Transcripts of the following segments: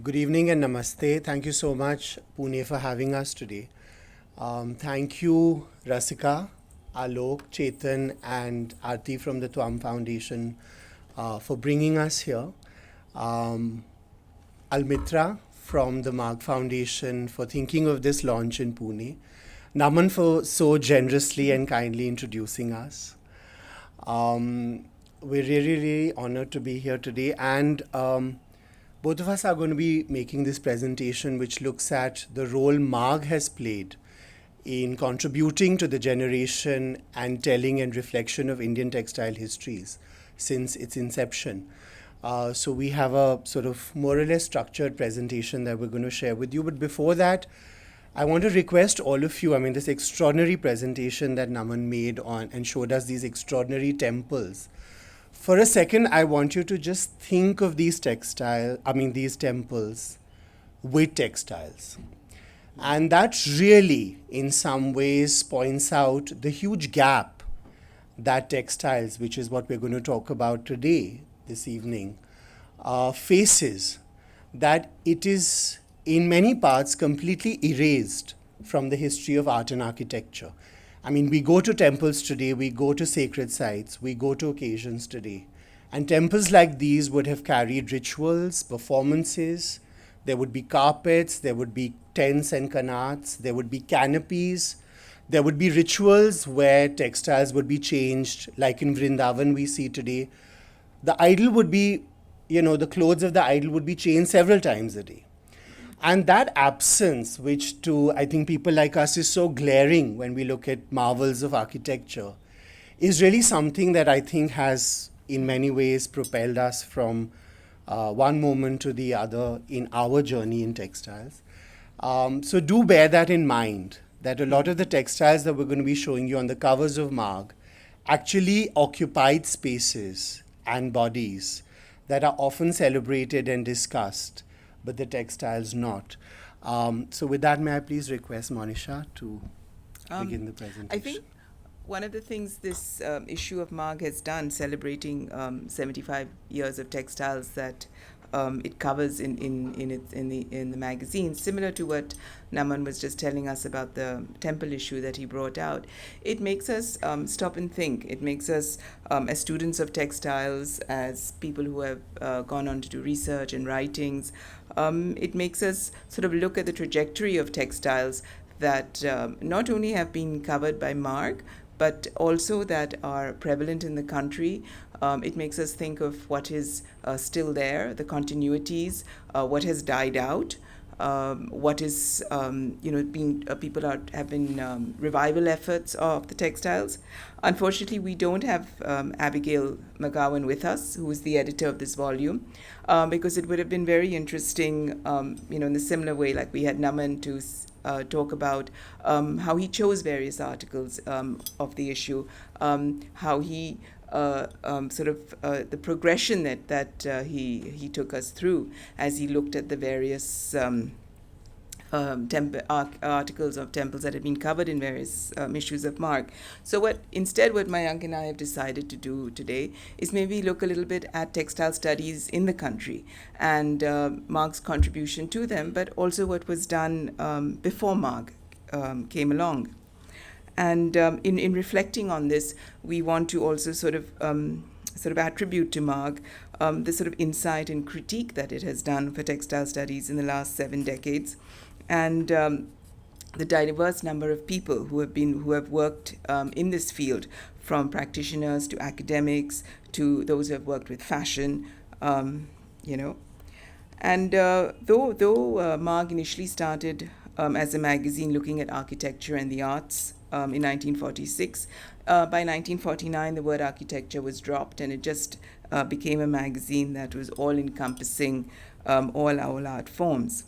Good evening and namaste. Thank you so much, Pune, for having us today. Thank you, Rasika, Alok, Chetan, and Aarti from the TVAM Foundation for bringing us here. Almitra from the Marg Foundation for thinking of this launch in Pune. Naman for so generously and kindly introducing us. We're really honored to be here today, and both of us are going to be making this presentation which looks at the role Marg has played in contributing to the generation and telling and reflection of Indian textile histories since its inception. So we have a sort of more or less structured presentation that we're going to share with you. But before that, I want to request all of you, this extraordinary presentation that Naman made on and showed us these extraordinary temples. For a second, I want you to just think of these these temples with textiles. And that really, in some ways, points out the huge gap that textiles, which is what we're going to talk about today, this evening, faces. That it is, in many parts, completely erased from the history of art and architecture. We go to temples today, we go to sacred sites, we go to occasions today. And temples like these would have carried rituals, performances, there would be carpets, there would be tents and kanats, there would be canopies, there would be rituals where textiles would be changed, like in Vrindavan we see today. The idol would be, the clothes of the idol would be changed several times a day. And that absence, which to, I think, people like us is so glaring when we look at marvels of architecture, is really something that I think has, in many ways, propelled us from one moment to the other in our journey in textiles. So do bear that in mind, that a lot of the textiles that we're going to be showing you on the covers of Marg actually occupied spaces and bodies that are often celebrated and discussed, but the textiles not. So with that, may I please request Monisha to begin the presentation. I think one of the things this issue of Marg has done, celebrating 75 years of textiles that it covers in the magazine, similar to what Naman was just telling us about the temple issue that he brought out, it makes us stop and think. It makes us, as students of textiles, as people who have gone on to do research and writings, it makes us sort of look at the trajectory of textiles that not only have been covered by Marg, but also that are prevalent in the country. It makes us think of what is still there, the continuities, what has died out, what is, have been revival efforts of the textiles. Unfortunately, we don't have Abigail McGowan with us, who is the editor of this volume, because it would have been very interesting, in a similar way, like we had Naman to talk about how he chose various articles of the issue, how he the progression that he took us through as he looked at the various articles of temples that had been covered in various issues of Marg. So what Mayank and I have decided to do today is maybe look a little bit at textile studies in the country and Marg's contribution to them, but also what was done before Marg came along. And in reflecting on this, we want to also sort of attribute to Marg the sort of insight and critique that it has done for textile studies in the last 7 decades, and the diverse number of people who have worked in this field, from practitioners to academics to those who have worked with fashion, And though Marg initially started as a magazine looking at architecture and the arts in 1946, by 1949 the word architecture was dropped, and it just became a magazine that was all-encompassing all our art forms.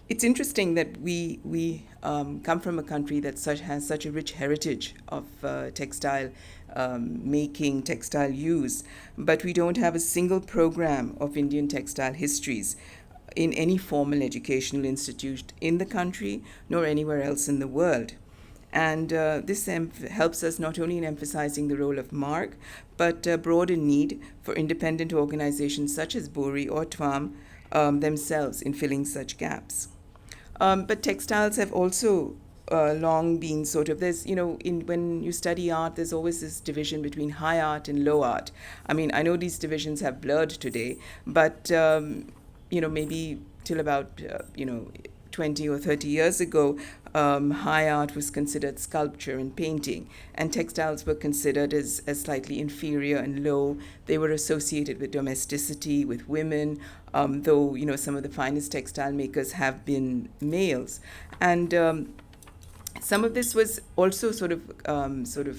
It's interesting that we come from a country that has such a rich heritage of textile making, textile use, but we don't have a single program of Indian textile histories in any formal educational institute in the country nor anywhere else in the world. And this helps us not only in emphasizing the role of Marg, but a broader need for independent organizations such as BORI or TVAM themselves in filling such gaps. But textiles have also long been sort of, there's, when you study art, there's always this division between high art and low art. I mean, I know these divisions have blurred today, but, maybe till about, 20 or 30 years ago, high art was considered sculpture and painting, and textiles were considered as slightly inferior and low. They were associated with domesticity, with women, though, some of the finest textile makers have been males. And some of this was also sort of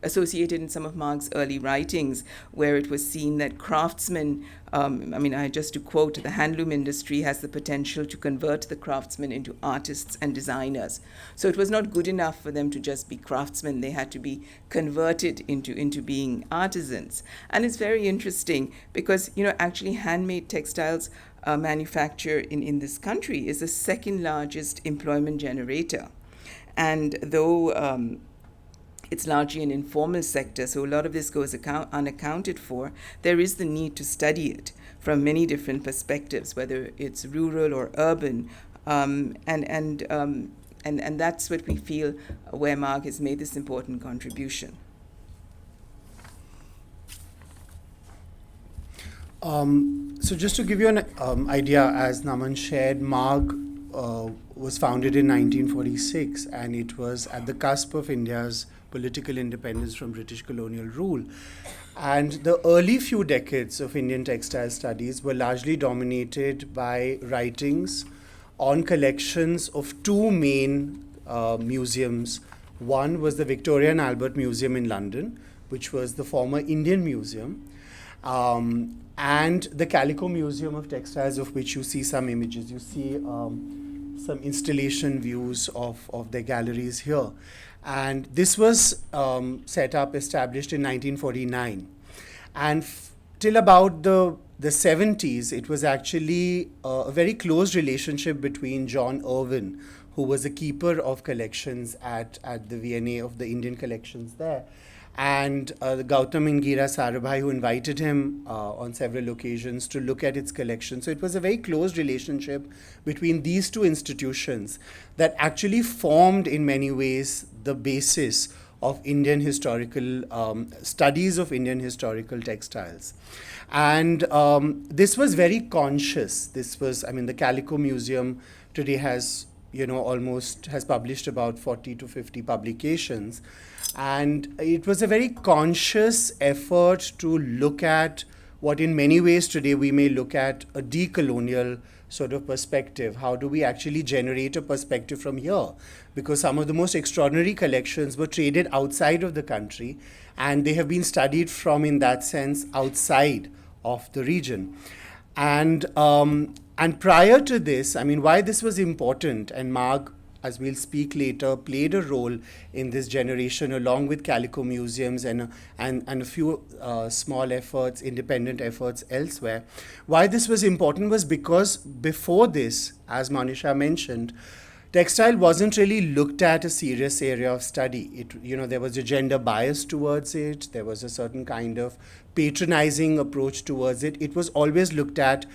associated in some of Marg's early writings, where it was seen that craftsmen, just to quote, the handloom industry has the potential to convert the craftsmen into artists and designers. So it was not good enough for them to just be craftsmen. They had to be converted into being artisans. And it's very interesting because, actually handmade textiles manufacture in this country is the second largest employment generator. And though it's largely an informal sector, so a lot of this goes unaccounted for, there is the need to study it from many different perspectives, whether it's rural or urban, and that's what we feel where Marg has made this important contribution. So just to give you an idea, as Naman shared, Marg was founded in 1946, and it was at the cusp of India's political independence from British colonial rule. And the early few decades of Indian textile studies were largely dominated by writings on collections of two main museums. One was the Victoria and Albert Museum in London, which was the former Indian Museum, and the Calico Museum of Textiles, of which you see some images. You see some installation views of their galleries here. And this was established in 1949. And till about the 70s, it was actually a very close relationship between John Irwin, who was a keeper of collections at the V&A of the Indian collections there, and Gautam Ingira Sarabhai, who invited him on several occasions to look at its collection. So it was a very close relationship between these two institutions that actually formed in many ways the basis of Indian historical studies of Indian historical textiles. And this was very conscious. This was, the Calico Museum today has, has published about 40 to 50 publications. And it was a very conscious effort to look at what in many ways today we may look at a decolonial sort of perspective. How do we actually generate a perspective from here? Because some of the most extraordinary collections were traded outside of the country, and they have been studied from, in that sense, outside of the region. And prior to this, why this was important, and Marg, as we'll speak later, played a role in this generation along with Calico Museums and a few small efforts, independent efforts elsewhere. Why this was important was because before this, as Monisha mentioned, textile wasn't really looked at a serious area of study. There was a gender bias towards it. There was a certain kind of patronizing approach towards it. It was always looked at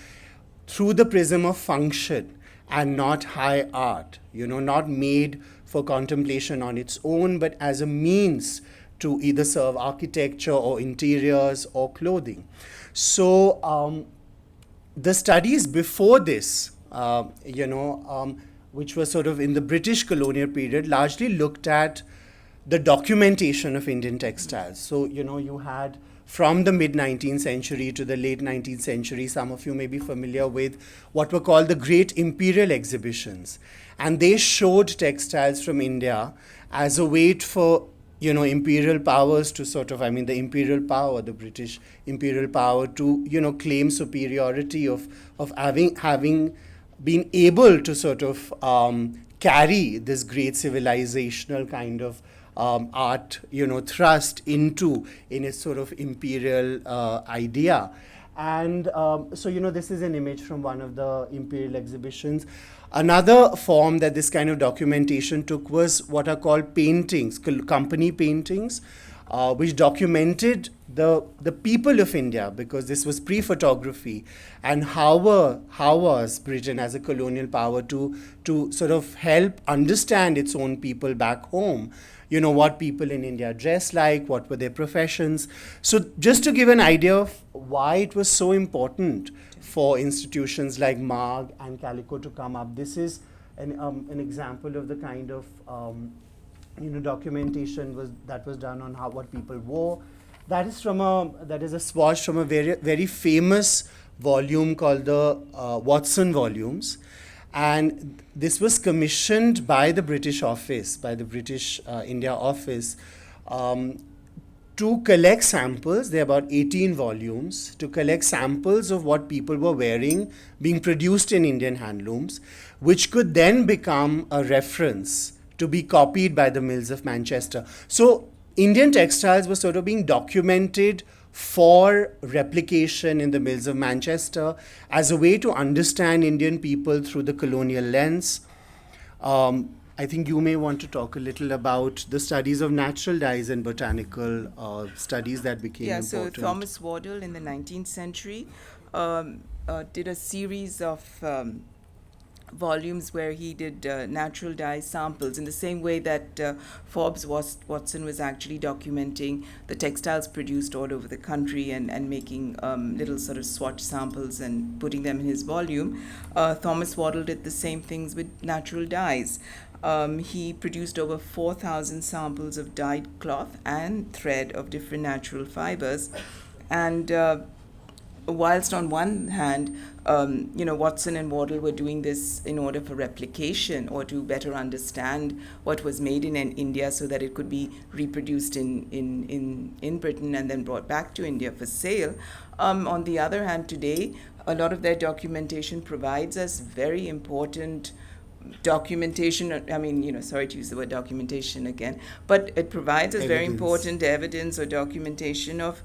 through the prism of function and not high art, not made for contemplation on its own, but as a means to either serve architecture or interiors or clothing. So the studies before this, which was sort of in the British colonial period, largely looked at the documentation of Indian textiles. So, you had from the mid-19th century to the late 19th century, some of you may be familiar with what were called the Great Imperial Exhibitions. And they showed textiles from India as a way for, imperial powers to sort of, the imperial power, the British imperial power to, claim superiority of having been able to sort of carry this great civilizational kind of art, thrust in its sort of imperial idea. And so, this is an image from one of the imperial exhibitions. Another form that this kind of documentation took was what are called paintings, company paintings, which documented the people of India, because this was pre-photography, and how was Britain as a colonial power to sort of help understand its own people back home. You know, what people in India dress like, what were their professions. So just to give an idea of why it was so important for institutions like Marg and Calico to come up, this is an example of the kind of documentation that was done on what people wore. That is a swatch from a very very famous volume called the Watson volumes, and this was commissioned by the British office, by the British India office, to collect samples. There are about 18 volumes to collect samples of what people were wearing being produced in Indian handlooms, which could then become a reference to be copied by the mills of Manchester. So Indian textiles were sort of being documented for replication in the mills of Manchester as a way to understand Indian people through the colonial lens. I think you may want to talk a little about the studies of natural dyes and botanical studies that became important. So Thomas Waddell in the 19th century did a series of volumes where he did natural dye samples in the same way that Forbes Watson was actually documenting the textiles produced all over the country and making little sort of swatch samples and putting them in his volume. Thomas Waddell did the same things with natural dyes. He produced over 4,000 samples of dyed cloth and thread of different natural fibers. And whilst on one hand, Watson and Waddell were doing this in order for replication or to better understand what was made in India so that it could be reproduced in Britain and then brought back to India for sale. On the other hand, today, a lot of their documentation provides us very important documentation. Sorry to use the word documentation again, but it provides us very important evidence or documentation of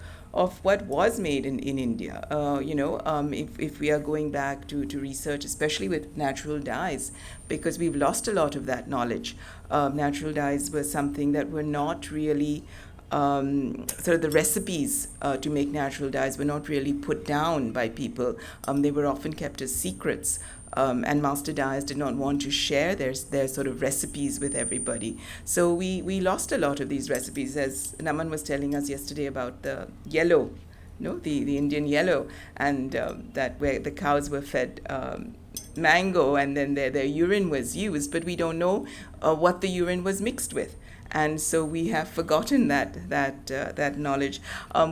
what was made in India. If we are going back to research, especially with natural dyes, because we've lost a lot of that knowledge. Natural dyes were something that were not really sort of the recipes to make natural dyes were not really put down by people. They were often kept as secrets. And master dyers did not want to share their sort of recipes with everybody. So we lost a lot of these recipes, as Naman was telling us yesterday about the yellow, the Indian yellow, and that where the cows were fed mango and then their urine was used, but we don't know what the urine was mixed with. And so we have forgotten that knowledge.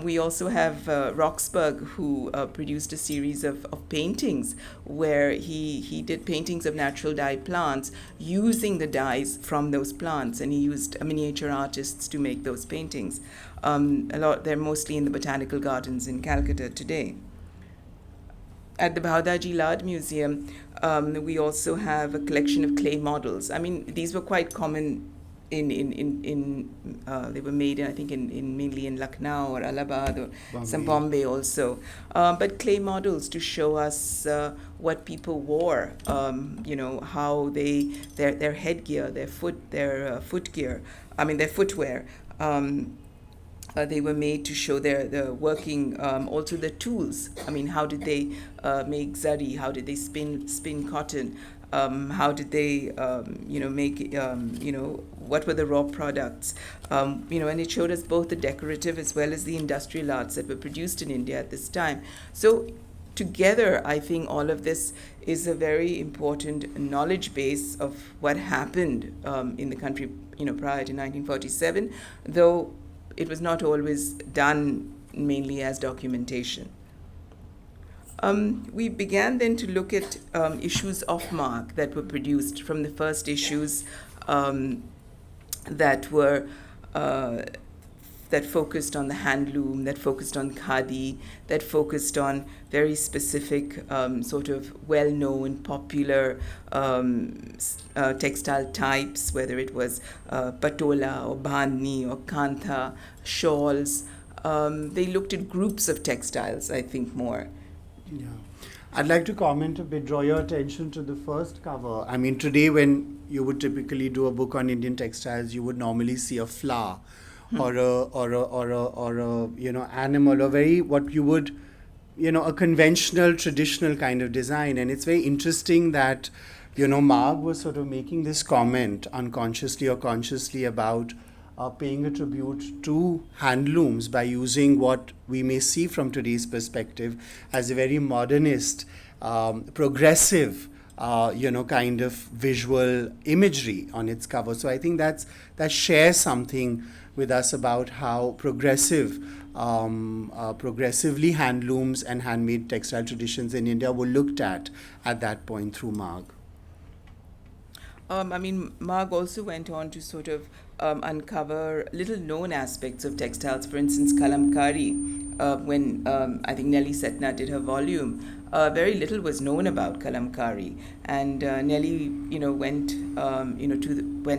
We also have Roxburgh, who produced a series of paintings where he did paintings of natural dye plants using the dyes from those plants, and he used miniature artists to make those paintings. They're mostly in the botanical gardens in Calcutta today. At the Bhaudaji Lad Museum, we also have a collection of clay models. These were quite common. They were made, I think, mainly in Lucknow or Allahabad or some Bombay also. But clay models to show us what people wore, how their headgear, their footwear. They were made to show their working, also the tools. How did they make zari? How did they spin cotton? How did they, make, what were the raw products? And it showed us both the decorative as well as the industrial arts that were produced in India at this time. So together, I think all of this is a very important knowledge base of what happened in the country, prior to 1947, though it was not always done mainly as documentation. We began then to look at issues of Marg that were produced from the first issues that were that focused on the handloom, that focused on khadi, that focused on very specific sort of well-known, popular textile types, whether it was patola or bandhni or kantha, shawls. They looked at groups of textiles, I think, more. Yeah. I'd like to comment a bit, draw your attention to the first cover. I mean, today when you would typically do a book on Indian textiles, you would normally see a flower or a animal, or very what you would, a conventional, traditional kind of design. And it's very interesting that, Marg was sort of making this comment unconsciously or consciously about paying a tribute to handlooms by using what we may see from today's perspective as a very modernist, progressive, kind of visual imagery on its cover. So I think that shares something with us about how progressively handlooms and handmade textile traditions in India were looked at that point through Marg. Marg also went on to sort of uncover little known aspects of textiles. For instance, kalamkari. When I think Nellie Setna did her volume, very little was known about kalamkari, and Nellie, went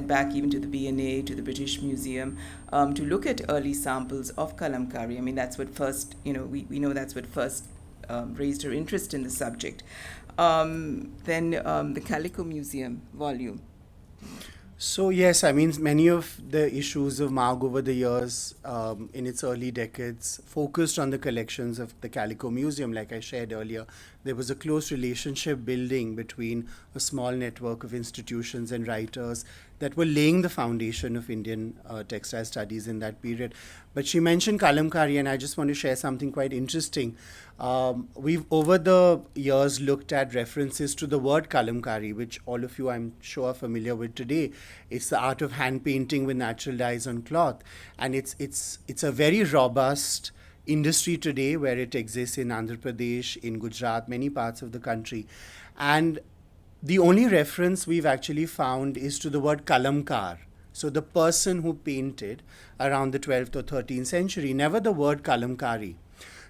back even to the BNA, to the British Museum, to look at early samples of kalamkari. I mean, that's what first, we know that's what first raised her interest in the subject. Then the Calico Museum volume. So yes, I mean, many of the issues of Marg over the years, in its early decades, focused on the collections of the Calico Museum. Like I shared earlier, there was a close relationship building between a small network of institutions and writers that were laying the foundation of Indian textile studies in that period. But she mentioned kalamkari, and I just want to share something quite interesting. We've over the years looked at references to the word kalamkari, which all of you I'm sure are familiar with today. It's the art of hand painting with natural dyes on cloth, and it's a very robust industry today, where it exists in Andhra Pradesh, in Gujarat, many parts of the country. And the only reference we've actually found is to the word kalamkar. So the person who painted around the 12th or 13th century, never the word kalamkari.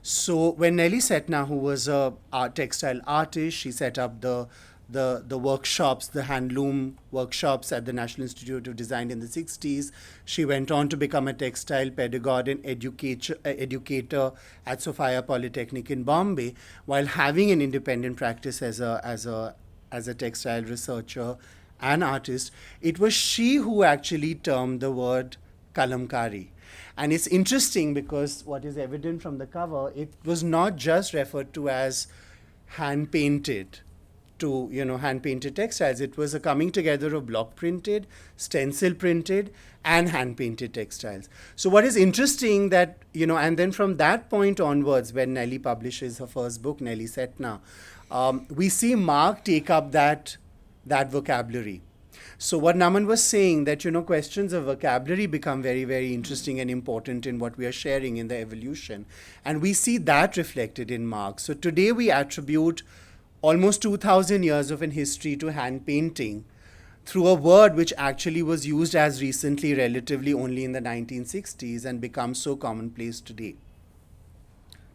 So when Nellie Setna, who was a textile artist, she set up the workshops, the handloom workshops at the National Institute of Design in the 60s. She went on to become a textile pedagogue and educator at Sophia Polytechnic in Bombay, while having an independent practice as a textile researcher and artist. It was she who actually termed the word kalamkari. And it's interesting because what is evident from the cover, it was not just referred to as hand-painted textiles. It was a coming together of block printed, stencil printed, and hand painted textiles. So what is interesting that, and then from that point onwards, when Nellie publishes her first book, Nellie Setna, we see Marg take up that vocabulary. So what Naman was saying, that, questions of vocabulary become very, very interesting and important in what we are sharing in the evolution. And we see that reflected in Marg. So today we attribute almost 2,000 years of an history to hand painting through a word which actually was used as recently, relatively only in the 1960s, and becomes so commonplace today.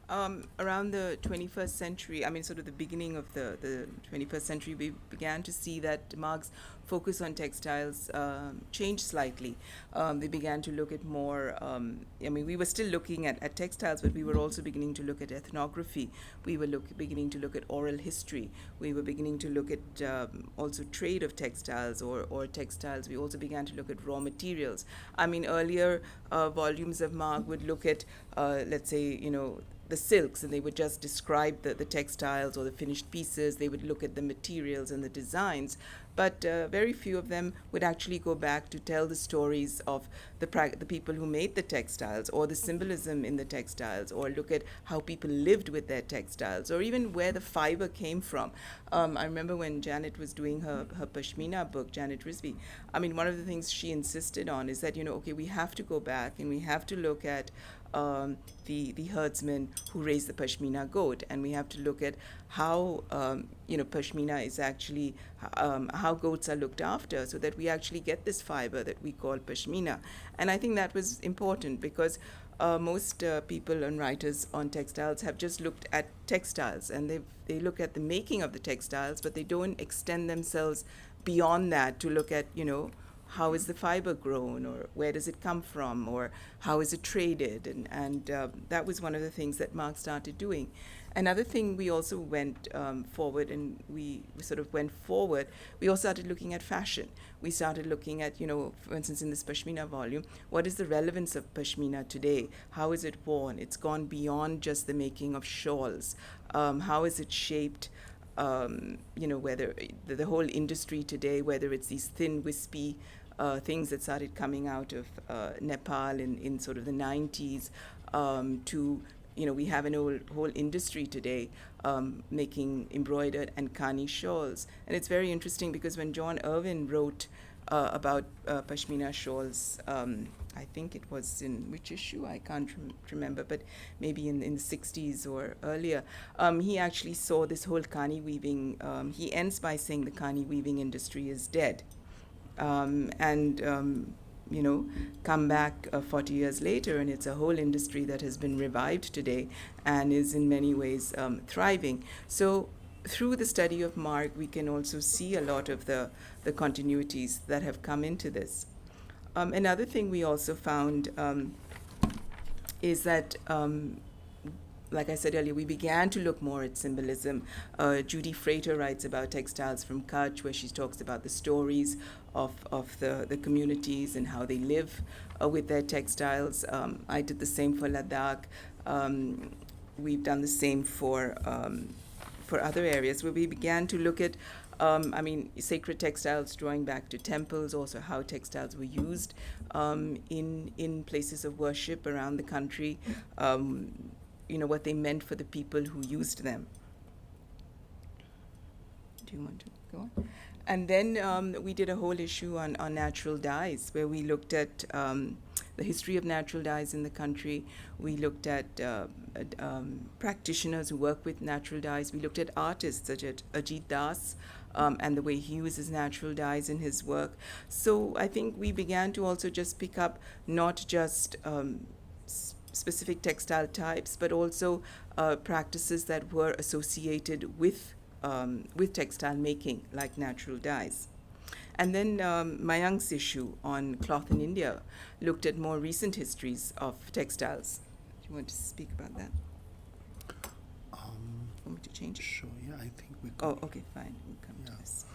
Around the 21st century, sort of the beginning of the 21st century, we began to see that Marg's focus on textiles changed slightly. They began to look at more, we were still looking at textiles, but we were also beginning to look at ethnography. We were beginning to look at oral history. We were beginning to look at also trade of textiles or textiles. We also began to look at raw materials. Earlier volumes of Marg would look at, let's say, the silks, and they would just describe the textiles or the finished pieces. They would look at the materials and the designs, but very few of them would actually go back to tell the stories of the people who made the textiles, or the symbolism in the textiles, or look at how people lived with their textiles, or even where the fiber came from. I remember when Janet was doing her Pashmina book, Janet Risby, one of the things she insisted on is that, we have to go back and we have to look at the herdsmen who raise the Pashmina goat, and we have to look at how Pashmina is actually how goats are looked after, so that we actually get this fiber that we call Pashmina. And I think that was important because most people and writers on textiles have just looked at textiles, and they look at the making of the textiles, but they don't extend themselves beyond that to look at how is the fiber grown, or where does it come from, or how is it traded, and that was one of the things that Marg started doing. Another thing, we also went forward, and we sort of went forward. We also started looking at fashion. We started looking at, for instance, in this Pashmina volume, what is the relevance of Pashmina today? How is it worn? It's gone beyond just the making of shawls. How is it shaped? Whether the whole industry today, whether it's these thin, wispy things that started coming out of Nepal in sort of the 90s, to we have an whole industry today making embroidered and kani shawls. And it's very interesting because when John Irwin wrote about Pashmina shawls, I think it was in which issue? I can't remember, but maybe in the 60s or earlier. He actually saw this whole kani weaving. He ends by saying the kani weaving industry is dead. Come back 40 years later, and it's a whole industry that has been revived today and is in many ways thriving. So through the study of Marg, we can also see a lot of the continuities that have come into this. Another thing we also found is that like I said earlier, we began to look more at symbolism. Judy Frater writes about textiles from Kutch, where she talks about the stories of the communities and how they live with their textiles. I did the same for Ladakh. We've done the same for other areas, where we began to look at sacred textiles drawing back to temples, also how textiles were used in places of worship around the country. What they meant for the people who used them. Do you want to go on? And then we did a whole issue on natural dyes, where we looked at the history of natural dyes in the country. We looked at practitioners who work with natural dyes. We looked at artists such as Ajit Das and the way he uses natural dyes in his work. So I think we began to also just pick up not just specific textile types, but also practices that were associated with textile making, like natural dyes. And then Mayank's issue on cloth in India looked at more recent histories of textiles. Do you want to speak about that? Want me to change it? Sure, yeah, I think we could. Oh, okay, fine. We'll come to this.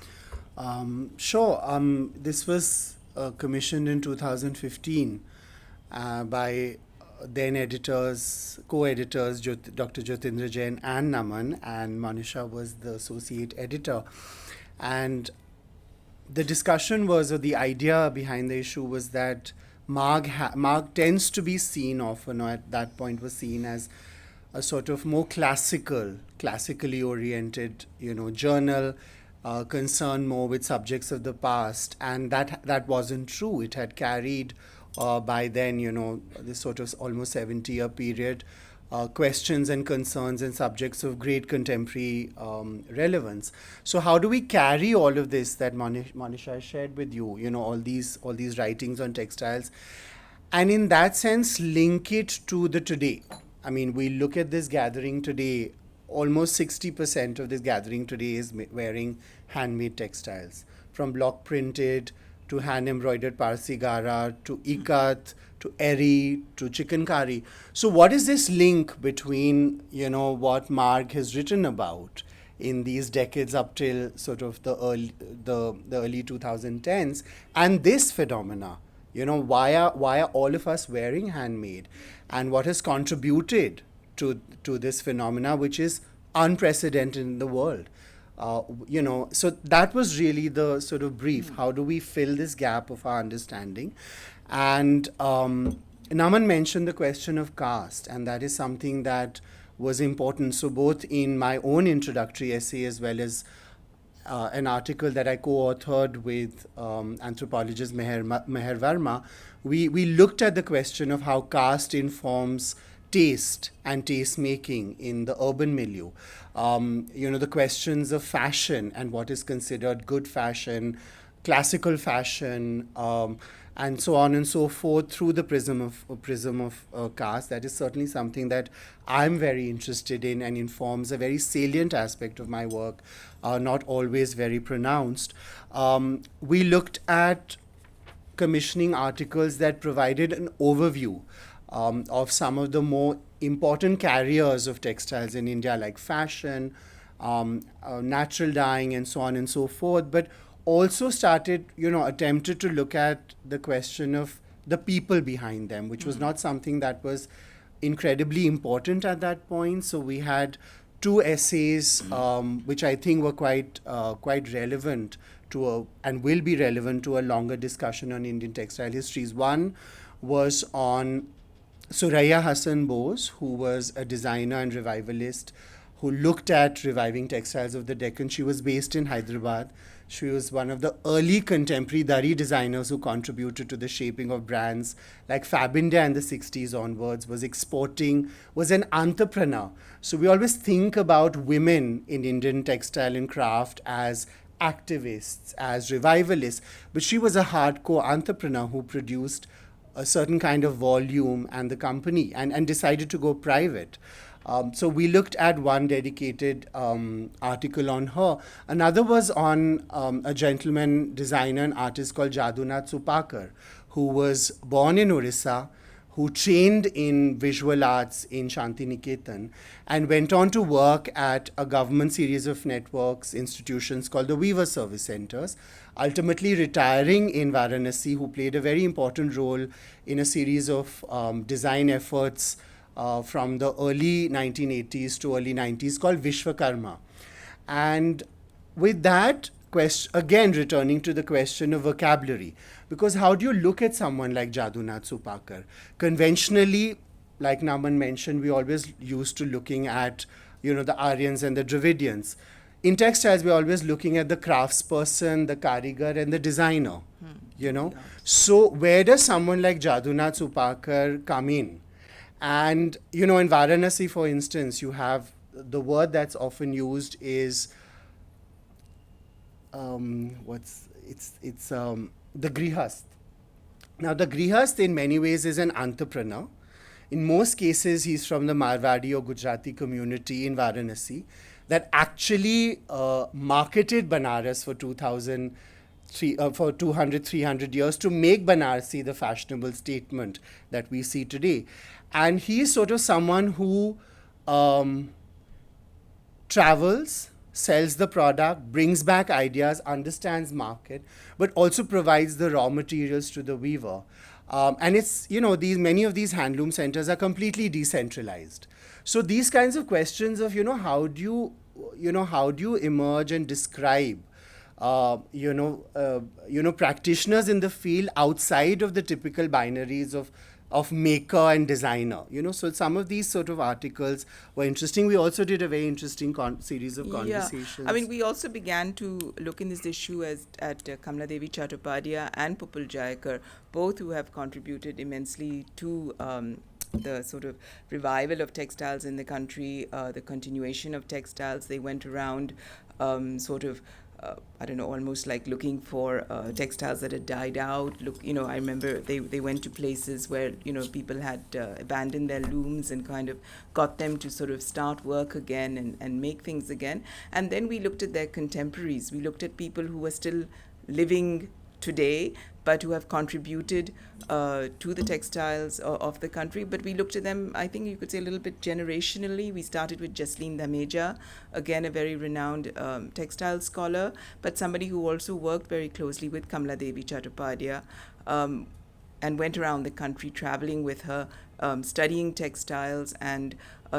Sure. This was commissioned in 2015 by then co-editors, Dr. Jyotindra Jain and Naman, and Monisha was the associate editor. And the discussion was, or the idea behind the issue was that Marg tends to be seen often, or at that point was seen as a sort of more classically oriented, journal, concerned more with subjects of the past. And that wasn't true. It had carried by then, this sort of almost 70-year period, questions and concerns and subjects of great contemporary relevance. So how do we carry all of this that Monisha shared with you, all these writings on textiles, and in that sense link it to the today? I mean, we look at this gathering today, almost 60% of this gathering today is wearing handmade textiles, from block printed to hand-embroidered Parsi gara, to ikat, to eri, to chicken curry. So what is this link between, what Marg has written about in these decades up till sort of the early 2010s and this phenomena? Why are all of us wearing handmade? And what has contributed to this phenomena, which is unprecedented in the world? So that was really the sort of brief. How do we fill this gap of our understanding? And Naman mentioned the question of caste, and that is something that was important. So both in my own introductory essay as well as an article that I co-authored with anthropologist Meher Verma, we looked at the question of how caste informs taste and taste making in the urban milieu. The questions of fashion and what is considered good fashion, classical fashion, and so on and so forth through the prism of caste. That is certainly something that I'm very interested in and informs a very salient aspect of my work, not always very pronounced. We looked at commissioning articles that provided an overview of some of the more important carriers of textiles in India, like fashion, natural dyeing, and so on and so forth, but also started, attempted to look at the question of the people behind them, which was not something that was incredibly important at that point. So we had two essays, which I think were quite relevant and will be relevant to a longer discussion on Indian textile histories. One was on Suraya Hassan Bose, who was a designer and revivalist who looked at reviving textiles of the Deccan. She was based in Hyderabad. She was one of the early contemporary Dari designers who contributed to the shaping of brands like Fab India in the 60s onwards, was exporting, was an entrepreneur. So we always think about women in Indian textile and craft as activists, as revivalists, but she was a hardcore entrepreneur who produced a certain kind of volume and the company and decided to go private. So we looked at one dedicated article on her. Another was on a gentleman designer and artist called Jadunath Supakar, who was born in Orissa, who trained in visual arts in Shantiniketan and went on to work at a government series of networks, institutions called the Weaver Service Centers, ultimately retiring in Varanasi, who played a very important role in a series of design efforts from the early 1980s to early 90s called Vishwakarma. And with that, again returning to the question of vocabulary, because how do you look at someone like Jadunath Supakar? Conventionally, like Naman mentioned, we always used to looking at, the Aryans and the Dravidians. In textiles, we're always looking at the craftsperson, the karigar, and the designer, So where does someone like Jadunath Supakar come in? And, in Varanasi, for instance, you have the word that's often used is the grihast. Now, the grihast in many ways is an entrepreneur. In most cases, he's from the Marwadi or Gujarati community in Varanasi that actually marketed Banaras for 200, 300 years to make Banarasi the fashionable statement that we see today. And he's sort of someone who travels, sells the product, brings back ideas, understands market, but also provides the raw materials to the weaver. And it's, many of these handloom centers are completely decentralized. So these kinds of questions of, how do you emerge and describe practitioners in the field outside of the typical binaries of maker and designer, so some of these sort of articles were interesting. We also did a very interesting series of conversations. Yeah. I mean, we also began to look in this issue at Kamla Devi Chattopadhyay and Pupul Jayakar, both who have contributed immensely to the sort of revival of textiles in the country, the continuation of textiles. They went around almost like looking for textiles that had died out. I remember they went to places where, people had abandoned their looms and kind of got them to sort of start work again and make things again. And then we looked at their contemporaries. We looked at people who were still living today, but who have contributed to the textiles of the country. But we looked at them, I think you could say, a little bit generationally. We started with Jasleen Dameja, again a very renowned textile scholar, but somebody who also worked very closely with Kamla Devi Chattopadhyay, and went around the country traveling with her, studying textiles and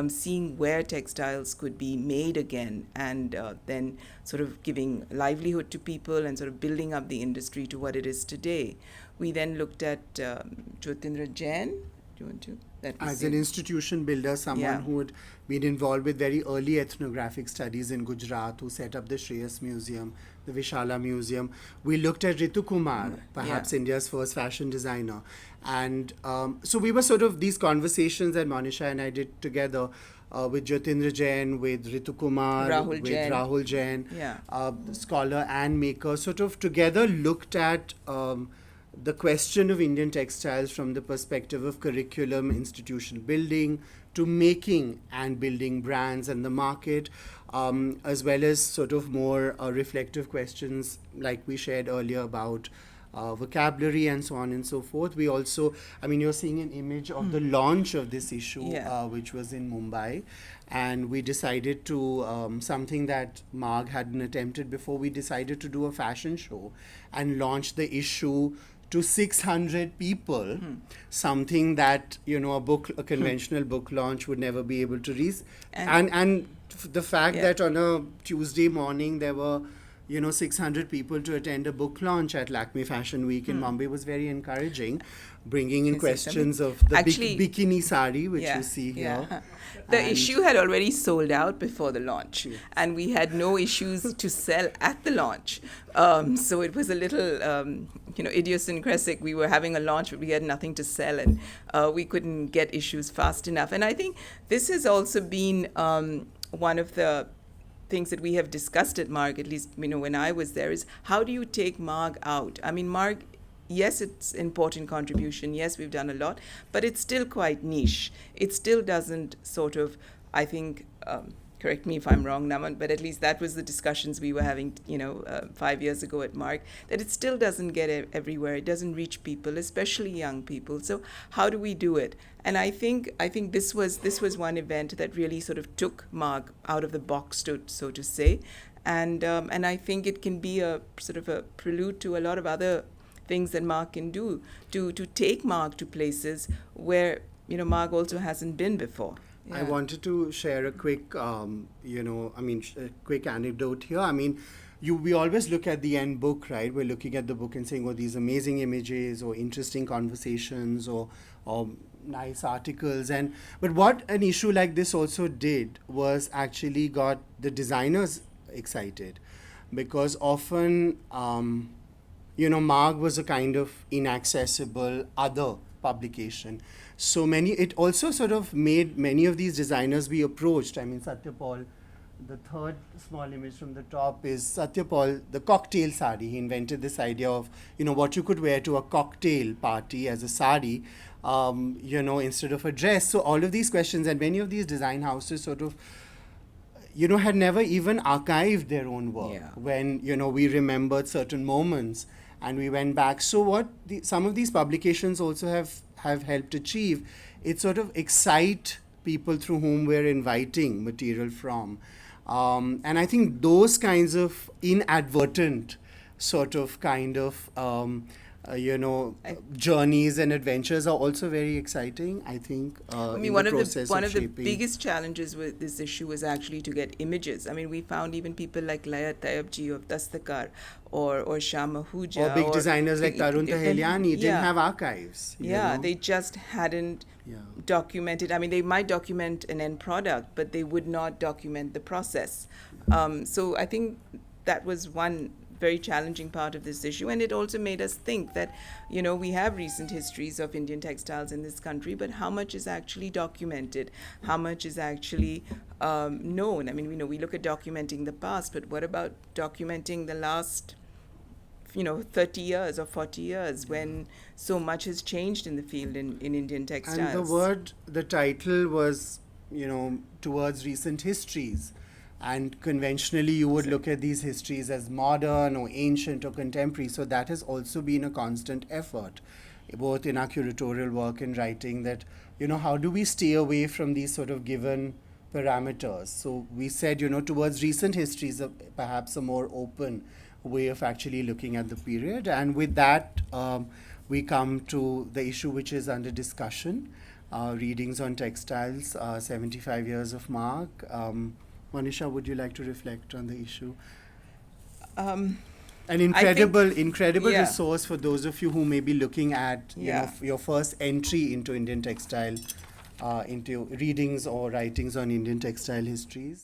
seeing where textiles could be made again, and then sort of giving livelihood to people and sort of building up the industry to what it is today. We then looked at Jyotindra Jain. Do you want to? As an institution builder, someone who had been involved with very early ethnographic studies in Gujarat, who set up the Shreyas Museum, the Vishala Museum. We looked at Ritu Kumar, perhaps India's first fashion designer. And so we were sort of, these conversations that Monisha and I did together with Jyotindra Jain, with Ritu Kumar, Rahul Jain, scholar and maker, sort of together looked at the question of Indian textiles from the perspective of curriculum, institutional building, to making and building brands and the market, as well as sort of more reflective questions like we shared earlier about vocabulary and so on and so forth. We also, I mean, you're seeing an image of the launch of this issue, which was in Mumbai. And we decided to, something that Marg hadn't attempted before, we decided to do a fashion show and launch the issue to 600 people, something that, you know, a conventional book launch would never be able to reach. And the fact that on a Tuesday morning there were, you know, 600 people to attend a book launch at Lakme Fashion Week in Mumbai was very encouraging, bringing in questions of the bikini sari, which you see here. The issue had already sold out before the launch, and we had no issues to sell at the launch. So it was a little, you know, idiosyncratic. We were having a launch, but we had nothing to sell, and we couldn't get issues fast enough. And I think this has also been one of the things that we have discussed at Marg, at least, you know, when I was there, is how do you take Marg out? I mean, Marg, yes, it's important contribution. Yes, we've done a lot, but it's still quite niche. It still doesn't sort of, I think, correct me if I'm wrong, Naman, but at least that was the discussions we were having, you know, 5 years ago at Marg, that it still doesn't get everywhere. It doesn't reach people, especially young people. So how do we do it? And I think this was one event that really sort of took Marg out of the box, so to say, and I think it can be a sort of a prelude to a lot of other things that Marg can do to take Marg to places where, you know, Marg also hasn't been before. Yeah. I wanted to share a quick, a quick anecdote here. I mean, we always look at the end book, right? We're looking at the book and saying, oh, these amazing images or interesting conversations or nice articles. But what an issue like this also did was actually got the designers excited, because often, Marg was a kind of inaccessible other publication. So it also sort of made many of these designers be approached. I mean, Satyapal, the third small image from the top is Satyapal, the cocktail sari. He invented this idea of, what you could wear to a cocktail party as a sari, instead of a dress. So all of these questions, and many of these design houses sort of, had never even archived their own work. Yeah. When, we remembered certain moments and we went back. So what some of these publications also have helped achieve, it sort of excite people through whom we're inviting material from. And I think those kinds of inadvertent sort of journeys and adventures are also very exciting, I think. One of the biggest challenges with this issue was actually to get images. I mean, we found even people like Laya Tayyabji of Dastakar or Shah Mahuja. Or big designers like Tarun Taheliani didn't have archives. They just hadn't documented. I mean, they might document an end product, but they would not document the process. So I think that was one very challenging part of this issue, and it also made us think that, we have recent histories of Indian textiles in this country, but how much is actually documented? How much is actually known? I mean, we look at documenting the past, but what about documenting the last 30 years or 40 years when so much has changed in the field in Indian textiles? And the title was, towards recent histories. And conventionally, you would look at these histories as modern or ancient or contemporary. So that has also been a constant effort, both in our curatorial work and writing, that, how do we stay away from these sort of given parameters? So we said, towards recent histories, perhaps a more open way of actually looking at the period. And with that, we come to the issue which is under discussion, readings on textiles, 75 years of Marg. Monisha, would you like to reflect on the issue? An incredible resource for those of you who may be looking at your first entry into Indian textile, into readings or writings on Indian textile histories.